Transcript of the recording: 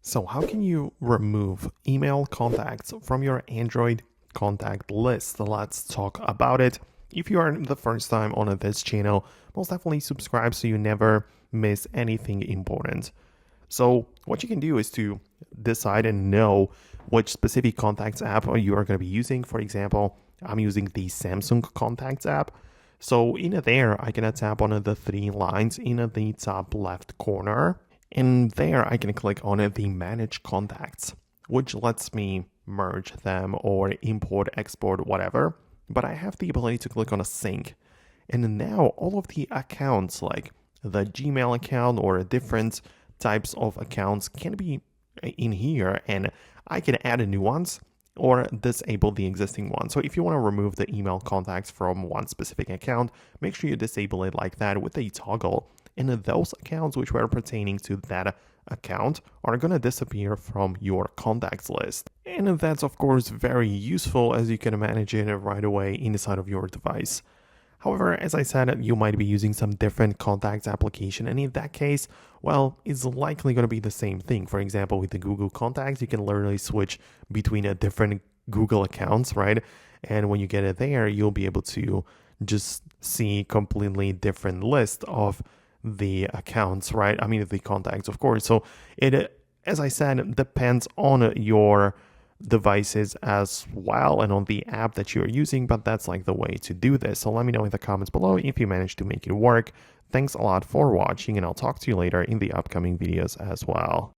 So how can you remove email contacts from your Android contact list? Let's talk about it. If you are the first time on this channel, most definitely subscribe so you never miss anything important. So what you can do is to decide and know which specific contacts app you are going to be using. For example, I'm using the Samsung Contacts app. So in there, I can tap on the three lines in the top left corner. And there I can click on the Manage Contacts, which lets me merge them or import, export, whatever. But I have the ability to click on a sync. And now all of the accounts, like the Gmail account or different types of accounts, can be in here, and I can add new ones or disable the existing one. So if you want to remove the email contacts from one specific account, make sure you disable it like that with a toggle. And those accounts which were pertaining to that account are going to disappear from your contacts list. And that's of course very useful, as you can manage it right away inside of your device. However, as I said, you might be using some different contacts application, and in that case, well, it's likely going to be the same thing. For example, with the Google Contacts, you can literally switch between a different Google accounts, right? And when you get it there, you'll be able to just see completely different list of the accounts, right? I mean, the contacts, of course. So it, as I said, depends on your devices as well and on the app that you're using, but that's like the way to do this. So let me know in the comments below if you managed to make it work. Thanks a lot for watching, and I'll talk to you later in the upcoming videos as well.